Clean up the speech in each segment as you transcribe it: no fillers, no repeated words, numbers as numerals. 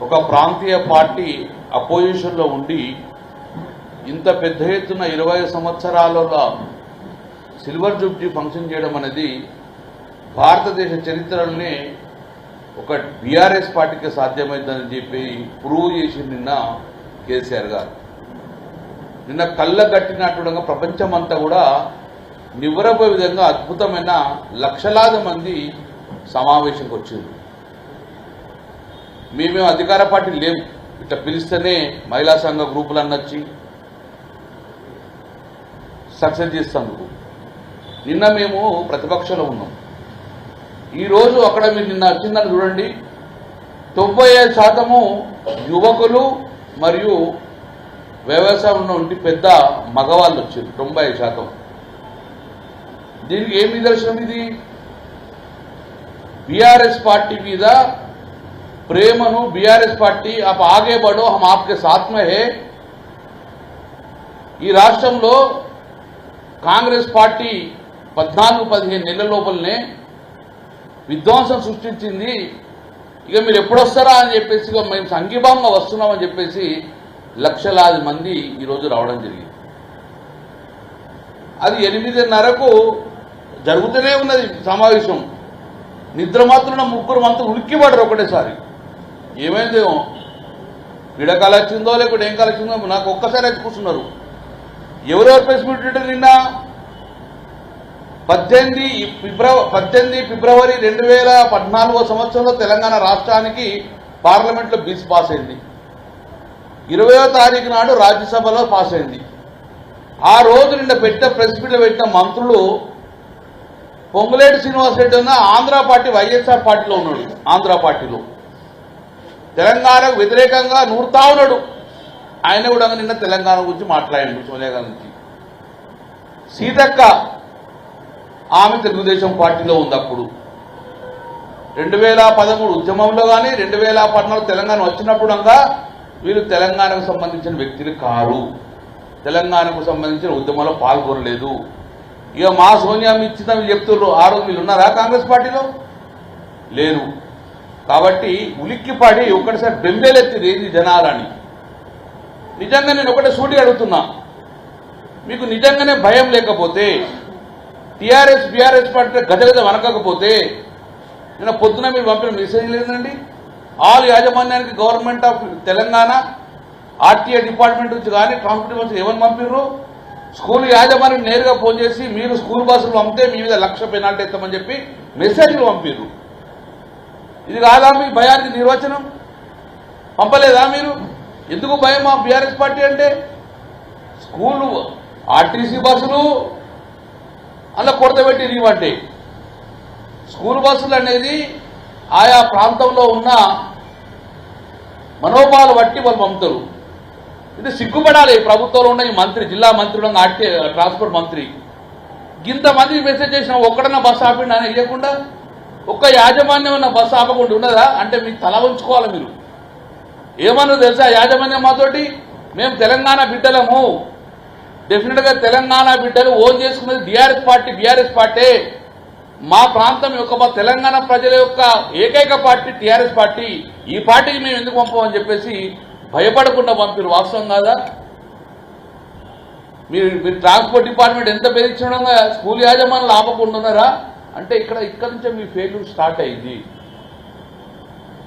ఒక ప్రాంతీయ పార్టీ అపోజిషన్లో ఉండి ఇంత పెద్ద ఎత్తున 20 సంవత్సరాలలో సిల్వర్ జూబ్లీ ఫంక్షన్ చేయడం అనేది భారతదేశ చరిత్రలోనే ఒక బీఆర్ఎస్ పార్టీకి సాధ్యమైందని చెప్పి ప్రూవ్ చేసి నిన్న కేసీఆర్ గారు నిన్న కళ్ళగట్టినట్టుగా ప్రపంచమంతా కూడా నివ్వరపోయే విధంగా అద్భుతమైన లక్షలాది మంది సమావేశంకి వచ్చింది. మేమేం అధికార పార్టీ లేవు, ఇట్లా పిలిస్తేనే మహిళా సంఘ గ్రూపులన్నీ వచ్చి సక్సెస్ చేస్తాము. నిన్న మేము ప్రతిపక్షంలో ఉన్నాం. ఈరోజు అక్కడ మీరు నిన్న వచ్చిందని చూడండి, 95% యువకులు మరియు వ్యవసాయంలో ఉండి పెద్ద మగవాళ్ళు వచ్చారు. 95%. దీనికి ఏం నిదర్శనం? ఇది बीआरएस पार्टी మీద ప్రేమను बीआरएस पार्टी आप आगे बढ़ो हम आपके साथ में है. ఈ రాష్ట్రంలో కాంగ్రెస్ పార్టీ 14-15 నెలల లోపలనే విధ్వంసం సృష్టించింది. ఇక మీరు ఎప్పుడొస్తారా అని చెప్పేసి మేము సంఘీభావంగా వస్తున్నామని చెప్పేసి లక్షలాది మంది ఈరోజు రావడం జరిగింది. అది 8:30కు జరుగుతూనే ఉన్నది సమావేశం. నిద్ర మాత్రం ముగ్గురు మంత్రులు ఉలిక్కిపడరు ఒకటేసారి. ఏమైందేమో పీడకాలు వచ్చిందో లేకపోతే ఏం కాలు వచ్చిందో నాకు ఒక్కసారి వచ్చి కూర్చున్నారు. ఎవరెవరు ప్రెస్ మీట్ పెట్టారు? నిన్న 18 ఫిబ్రవరి 2014 సంవత్సరంలో తెలంగాణ రాష్ట్రానికి పార్లమెంట్లో బిల్ పాస్ అయింది. 20వ తారీఖు నాడు రాజ్యసభలో పాస్ అయింది. ఆ రోజు నిన్న ప్రెస్ మీట్లో పెట్టిన మంత్రులు పొంగులేటి శ్రీనివాసరెడ్డి ఉన్న ఆంధ్ర పార్టీ వైఎస్ఆర్ పార్టీలో ఉన్నాడు. ఆంధ్ర పార్టీలో తెలంగాణకు వ్యతిరేకంగా నూరుతా ఉన్నాడు. ఆయన కూడా నిన్న తెలంగాణ గురించి మాట్లాడాడు. సోనియా గాంధీ సీతక్క ఆమె తెలుగుదేశం పార్టీలో ఉంది. అప్పుడు 2013 ఉద్యమంలో కానీ 2014 తెలంగాణ వచ్చినప్పుడు వీళ్ళు తెలంగాణకు సంబంధించిన వ్యక్తులు కారు, తెలంగాణకు సంబంధించిన ఉద్యమంలో పాల్గొనలేదు. ఇక మా సోనియా ఇచ్చిన వీళ్ళు చెప్తున్నారు. ఆ రోజు వీళ్ళు ఉన్నారా కాంగ్రెస్ పార్టీలో? లేరు. కాబట్టి ఉలిక్కిపడి ఒక్కటిసారి బెంబేలెత్తిది ఏంది జనాలని. నిజంగా నేను ఒకటే సూటిగా అడుగుతున్నా, మీకు నిజంగానే భయం లేకపోతే టీఆర్ఎస్ బీఆర్ఎస్ పార్టీ గజగజ వనకకపోతే నిన్న పొద్దున మీరు పంపిన మెసేజ్ లేదండి. ఆల్ యాజమాన్యానికి government of Telangana RTA department నుంచి కానీ ట్రాన్స్పోర్ట్ నుంచి ఏమని పంపిర్రు? స్కూల్ యాజమాన్యం నేరుగా ఫోన్ చేసి మీరు స్కూల్ బస్సులు పంపితే మీ మీద 1,00,000 పెనాల్టీ ఇస్తామని చెప్పి మెసేజ్లు పంపిర్రు. ఇది కాదా మీ భయానికి నిర్వచనం? పంపలేదా మీరు? ఎందుకు భయం మా బీఆర్ఎస్ పార్టీ అంటే? స్కూలు ఆర్టీసీ బస్సులు అలా కొడతబెట్టి నీవంటే స్కూల్ బస్సులు అనేది ఆయా ప్రాంతంలో ఉన్న మనోభావాలు బట్టి వాళ్ళు పంపుతారు. ఇది సిగ్గుపడాలి. ప్రభుత్వంలో ఉన్న ఈ మంత్రి, జిల్లా మంత్రులు, ట్రాన్స్పోర్ట్ మంత్రి ఇంతమంది మెసేజ్ చేసిన ఒక్కడన్నా బస్సు ఆపిండి అని ఇవ్వకుండా ఒక్క యాజమాన్యం ఉన్న బస్సు ఆపకుండా ఉన్నదా? అంటే మీకు తల ఉంచుకోవాలి. మీరు ఏమన్నా తెలుసా యాజమాన్యం మాతోటి? మేము తెలంగాణ బిడ్డలము, డెఫినెట్గా తెలంగాణ బిడ్డలు ఓన్ చేసుకున్నది బీఆర్ఎస్ పార్టీ. మా ప్రాంతం యొక్క మా తెలంగాణ ప్రజల యొక్క ఏకైక పార్టీ టీఆర్ఎస్ పార్టీ. ఈ పార్టీకి మేము ఎందుకు పంపమని చెప్పేసి భయపడకుండా పంపిరు. వాస్తవం కాదా? మీరు ట్రాన్స్పోర్ట్ డిపార్ట్మెంట్ ఎంత బెదిరించడంగా స్కూల్ యాజమాన్యాలు ఆపకుండా ఉన్నారా? అంటే ఇక్కడ నుంచే మీ ఫెయిల్యూర్ స్టార్ట్ అయింది.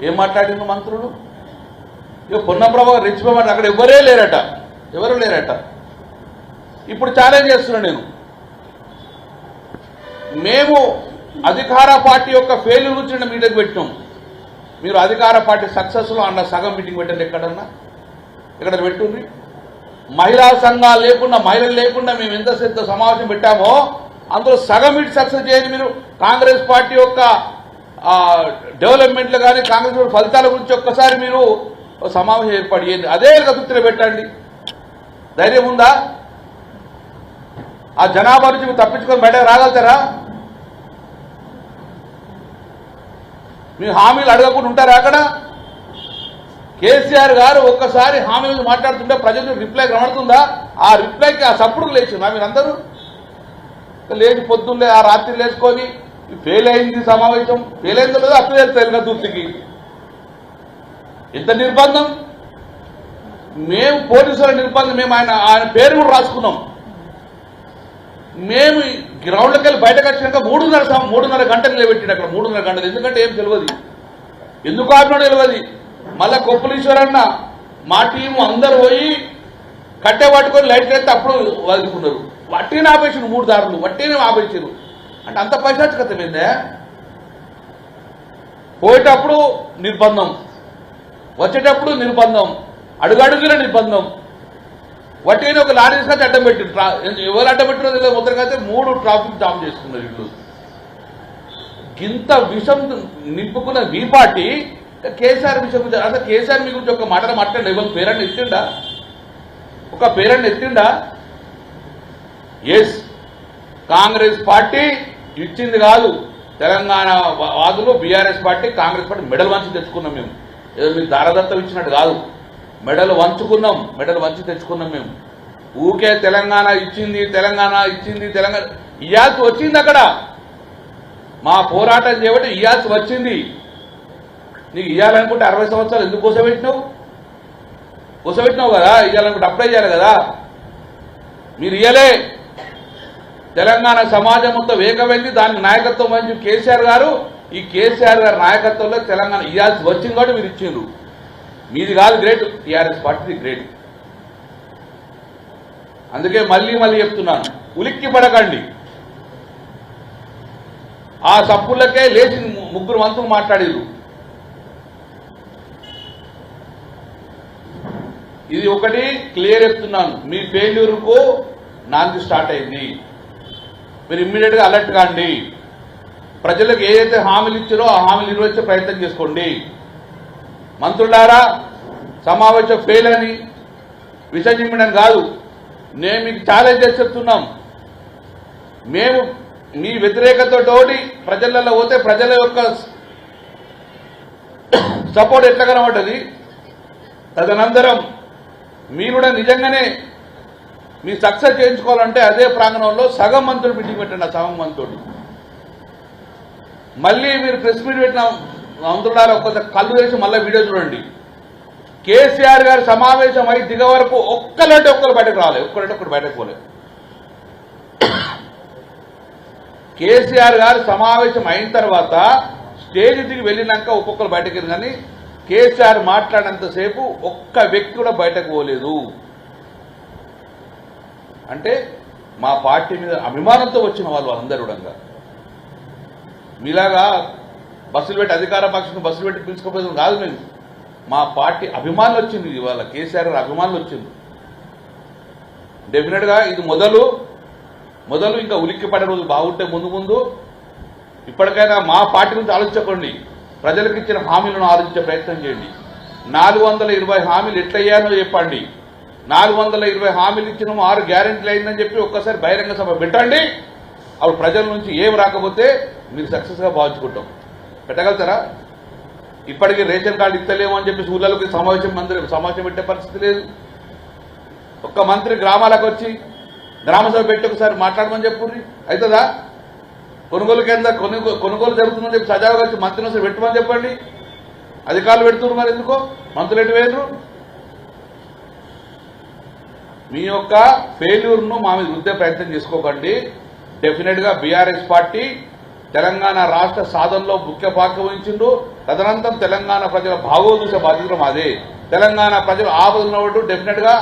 ఏం మాట్లాడిన మంత్రులు? ఇక పొన్నప్రభాకర్ రెచ్చిపోమాట అక్కడ ఎవరు లేరట. ఇప్పుడు ఛాలెంజ్ చేస్తున్నాను నేను. మేము అధికార పార్టీ యొక్క ఫెయిల్యూర్ గురించి మీటింగ్ పెట్టినాం. మీరు అధికార పార్టీ సక్సెస్లో అన్న సగం మీటింగ్ పెట్టండి. ఎక్కడ పెట్టుండ్రి? మహిళా సంఘాలు లేకుండా, మహిళలు లేకుండా మేము ఎంత సమావేశం పెట్టామో అందులో సగం మీటింగ్ సక్సెస్ చేయండి. మీరు కాంగ్రెస్ పార్టీ యొక్క డెవలప్మెంట్లు కానీ కాంగ్రెస్ ఫలితాల గురించి ఒక్కసారి మీరు సమావేశం ఏర్పాటు చేయండి. అదే గతుత్తులో పెట్టండి. ధైర్యం ఉందా? ఆ జనాభా నుంచి మీరు తప్పించుకొని బయటకు రాగలుగుతారా? మీ హామీలు అడగకుండా ఉంటారా? అక్కడ కేసీఆర్ గారు ఒక్కసారి హామీలు మాట్లాడుతుంటే ప్రజలకు రిప్లై కనబడుతుందా? ఆ రిప్లైకి ఆ సప్పుడుకు లేచిందా మీరందరూ? లేచి పొద్దున్నే ఆ రాత్రి లేచుకొని ఫెయిల్ అయింది సమావేశం, ఫెయిల్ అయిందో లేదో అట్లా తెలుస్తుంది దూర్తికి. ఎంత నిర్బంధం! మేము పోలీసుల నిర్బంధం, మేము ఆయన పేరు కూడా రాసుకున్నాం. మేము గ్రౌండ్కి వెళ్ళి బయటకు వచ్చినాక 3.5 గంటలు నిలబెట్టిండు అక్కడ. 3.5 గంటలు. ఎందుకంటే ఏం తెలియదు, ఎందుకు ఆపినాడో తెలియదు. మళ్ళా కొప్పులీశ్వరన్న మా టీము అందరు పోయి కట్టె పట్టుకొని లైట్లు ఎత్తే అప్పుడు వదులుకున్నారు. వట్టిని ఆపేసారు, 3 దారులు వట్టినే ఆపేసారు. అంటే అంత పైశాచికత ఏందే? పోయేటప్పుడు నిర్బంధం, వచ్చేటప్పుడు నిర్బంధం, అడుగడుగుల నిర్బంధం. వట్టిని ఒక లారీ తీసుకొచ్చి అడ్డం పెట్టారు. ఎవరు అడ్డం పెట్టినో తెలియదు. మొత్తంగా 3 ట్రాఫిక్ జామ్ చేసుకున్నారు వీళ్ళు. గింత విషం నింపుకున్న మీ పార్టీ కేసీఆర్ విషయం గురించి, అసలు కేసీఆర్ మీ గురించి ఒక మాట మాట్లాడండి. ఎవరు పేరెంట్ ఎత్తిండా? ఒక పేరెంట్ ఎత్తిండా? ఎస్, కాంగ్రెస్ పార్టీ ఇచ్చింది కాదు. తెలంగాణ వాదులు బీఆర్ఎస్ పార్టీ, కాంగ్రెస్ పార్టీ మెడల్ వంచి తెచ్చుకున్నాం మేము. ఏదో మీరు దారదత్తం ఇచ్చినట్టు కాదు, మెడల్ వంచుకున్నాం, మెడల్ వంచి తెచ్చుకున్నాం మేము. ఊకే తెలంగాణ ఇచ్చింది, తెలంగాణ ఇచ్చింది, తెలంగాణ ఇయ్యాల్సి వచ్చింది. అక్కడ మా పోరాటం చేయబట్టి ఇయ్యాల్సి వచ్చింది. నీకు ఇవ్వాలనుకుంటే 60 సంవత్సరాలు ఎందుకు కూసబెట్టినావు? కూసబెట్టినావు కదా, ఇవ్వాలనుకుంటే అప్లై చేయాలి కదా. మీరు ఇయ్యలే. తెలంగాణ సమాజం మొత్తం ఏకమైంది, దానికి నాయకత్వం వహించి కేసీఆర్ గారు. ఈ కేసీఆర్ గారి నాయకత్వంలో తెలంగాణ ఇవ్వాల్సి వచ్చింది కాబట్టి మీరు ఇచ్చిండ్రు. మీది కాదు గ్రేట్, టీఆర్ఎస్ పార్టీది గ్రేట్. అందుకే మళ్ళీ చెప్తున్నాను, ఉలిక్కి పడకండి. ఆ సప్పులకే లేచి 3 మంత్రులు మాట్లాడారు. ఇది ఒకటి క్లియర్ చెప్తున్నాను, మీ ఫెయిల్యూర్కు నాంది స్టార్ట్ అయింది. మీరు ఇమ్మీడియట్గా అలర్ట్ కాండి. ప్రజలకు ఏదైతే హామీలు ఇచ్చారో ఆ హామీలు నిర్వహించే ప్రయత్నం చేసుకోండి. మంత్రులారా, సమావేశం ఫెయిల్ అని విసర్జించడం కాదు, నేను మీకు ఛాలెంజ్ చేసి చెప్తున్నాం. మేము మీ వ్యతిరేకతతోటి ప్రజలలో పోతే ప్రజల యొక్క సపోర్ట్ ఎట్లా కనబడ్డది. తదనంతరం మీరు కూడా నిజంగానే మీ సక్సెస్ చేయించుకోవాలంటే అదే ప్రాంగణంలో సగం మంత్రులు మీటింగ్ పెట్టండి. ఆ సగం మంత్రులు మళ్ళీ మీరు ప్రెస్ మీట్ పెట్టిన మంత్రులారా ఒక్కసారి కళ్ళు వేసి మళ్ళీ వీడియో చూడండి. కేసీఆర్ గారి సమావేశం అయి దిగ వరకు ఒక్కరు బయటకు రాలేదు, ఒక్కరు బయటకు పోలేదు. కేసీఆర్ గారు సమావేశం అయిన తర్వాత స్టేజ్ దిగి వెళ్ళినాక ఒక్కొక్కరు బయటకు వెళ్ళి, కానీ కేసీఆర్ మాట్లాడినంతసేపు ఒక్క వ్యక్తి కూడా బయటకు పోలేదు. అంటే మా పార్టీ మీద అభిమానంతో వచ్చిన వాళ్ళందరూ కూడా మీలాగా బస్సులు పెట్టి అధికార పక్షం బస్సులు పెట్టి పిలుచుకోపోతుంది కాదు. మేము మా పార్టీ అభిమానులు వచ్చింది, ఇవాళ కేసీఆర్ గారు అభిమానులు వచ్చింది. డెఫినెట్గా ఇది మొదలు ఇంకా ఉలిక్కి పడే రోజు బాగుంటే ముందు ఇప్పటికైనా మా పార్టీ గురించి ఆలోచించకండి. ప్రజలకు ఇచ్చిన హామీలను ఆలోచించే ప్రయత్నం చేయండి. 420 హామీలు ఎట్లయ్యానో చెప్పండి. 420 హామీలు ఇచ్చినాము, 6 గ్యారెంటీలు అయిందని చెప్పి ఒక్కసారి బహిరంగ సభ పెట్టండి. అప్పుడు ప్రజల నుంచి ఏం రాకపోతే మీరు సక్సెస్గా భావించుకుంటాం. పెట్టగలుగుతారా? ఇప్పటికీ రేషన్ కార్డు ఇస్తలేము అని చెప్పి ఊళ్ళకి సమావేశం పెట్టే పరిస్థితి లేదు. ఒక్క మంత్రి గ్రామాలకు వచ్చి గ్రామసభ పెట్టి ఒకసారి మాట్లాడమని చెప్పుర్రి, అవుతుందా? కొనుగోలు కేంద్ర కొనుగోలు జరుగుతుందని చెప్పి సజావుగా వచ్చి మంత్రిని ఒకసారి పెట్టమని చెప్పండి. అధికారులు పెడుతున్నారు, మరి ఎందుకో మంత్రులు ఎటు వేయరు? మీ యొక్క ఫెయిల్యూర్ను మా మీద రుద్దే ప్రయత్నం చేసుకోకండి. డెఫినెట్గా బీఆర్ఎస్ పార్టీ తెలంగాణ రాష్ట్ర సాధనలో ముఖ్య పాత్ర వహించిండు. తదనంతరం తెలంగాణ ప్రజల భాగోదూస బాధ్యత మాదే. తెలంగాణ ప్రజలు ఆపదలు డెఫినెట్గా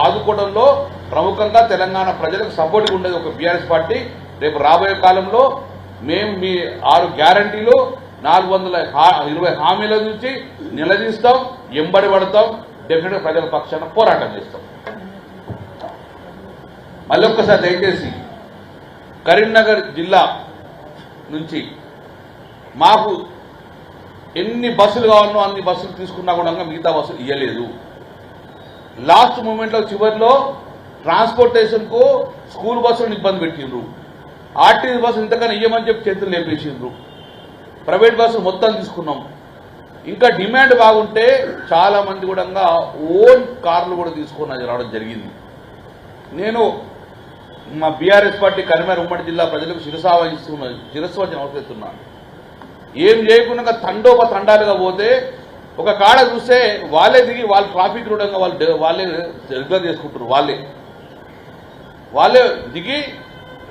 ఆదుకోవడంలో ప్రముఖంగా తెలంగాణ ప్రజలకు సపోర్ట్గా ఉండేది ఒక బీఆర్ఎస్ పార్టీ. రేపు రాబోయే కాలంలో మేము మీ 6 గ్యారంటీలు 420 హామీల నుంచి నిలదీస్తాం, ఎంబడి పడతాం. డెఫినెట్గా ప్రజల పక్షాన పోరాటం చేస్తాం. మళ్ళీ ఒక్కసారి దయచేసి కరీంనగర్ జిల్లా నుంచి మాకు ఎన్ని బస్సులు కావాలనో అన్ని బస్సులు తీసుకున్నా కూడా మిగతా బస్సులు ఇవ్వలేదు. లాస్ట్ మూమెంట్లో చివరిలో ట్రాన్స్పోర్టేషన్కు స్కూల్ బస్సులను ఇబ్బంది పెట్టిండ్రు. ఆర్టీసీ బస్సు ఇంతకన్నా ఇవ్వమని చెప్పి చేతులు లేపేసిండ్రు. ప్రైవేట్ బస్సులు మొత్తం తీసుకున్నాం. ఇంకా డిమాండ్ బాగుంటే చాలామంది కూడా ఓన్ కార్లు కూడా తీసుకొని రావడం జరిగింది. నేను మా బీఆర్ఎస్ పార్టీ కరీంనగర్ ఉమ్మడి జిల్లా ప్రజలకు శిరస్సు అవసరం. ఏం చేయకుండా తండోపతండాలుగా పోతే ఒక కాడ చూస్తే వాళ్ళే దిగి వాళ్ళు ట్రాఫిక్ రూఢంగా వాళ్ళే రెగ్యులర్ చేసుకుంటారు. వాళ్ళే దిగి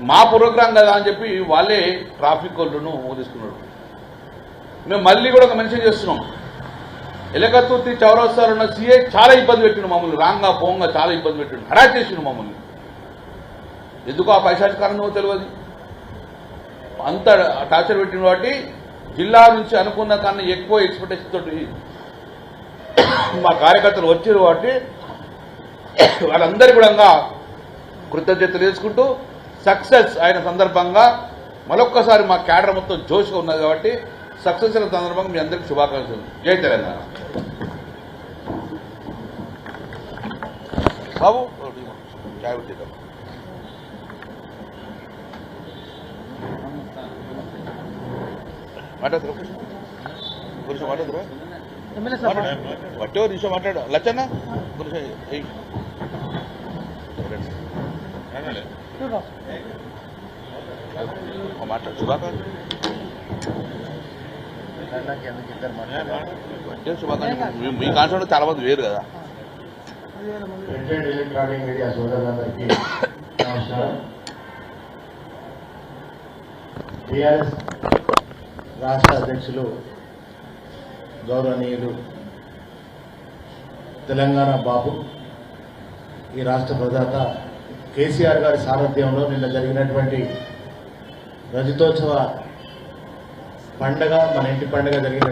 మా ప్రోగ్రాం కదా అని చెప్పి వాళ్ళే ట్రాఫిక్ వాళ్ళను తీసుకున్నారు. మేము మళ్ళీ కూడా ఒక మెన్షన్ చేస్తున్నాం. ఎలకతుర్తి చౌరస్తాలో ఉన్న సీఏ చాలా ఇబ్బంది పెట్టిండు మమ్మల్ని, రాంగా పోంగా చాలా ఇబ్బంది పెట్టిండు, హరాజ్ చేసిండు మమ్మల్ని. ఎందుకు ఆ పైశాచికారణమో తెలియదు, అంత టార్చర్ పెట్టిన వాటి జిల్లా నుంచి అనుకున్న కన్నా ఎక్కువ ఎక్స్పెక్టేషన్ తోటి మా కార్యకర్తలు వచ్చారు. కాబట్టి వాళ్ళందరికీ కూడా కృతజ్ఞతలు తెలుసుకుంటూ సక్సెస్ అయిన సందర్భంగా మరొక్కసారి మా క్యాడర్ మొత్తం జోష్గా ఉన్నది. కాబట్టి సక్సెస్ అయిన సందర్భంగా మీ అందరికీ శుభాకాంక్షలు. జై తెలంగాణ. బాబు మాట్లాడుతురా గురించి మాట్లాడుతురా బట్టే నిమిషం మాట్లాడు లచ్చన్న గురించి మాట్లాడు శుభాకాంక్షలు. మీ కాన్సెప్ట్ చాలా మంది వేరు కదా. ఎలక్ట్రానిక్ మీడియా సోదరులందరికీ నమస్కారం. టీఆర్ఎస్ రాష్ట్ర అధ్యక్షులు గౌరవనీయులు తెలంగాణ బాబు, ఈ రాష్ట్ర ప్రదాత కేసీఆర్ గారి సారథ్యంలో నిన్న జరిగినటువంటి రజతోత్సవ పండగ, మన ఇంటి పండుగ జరిగినటువంటి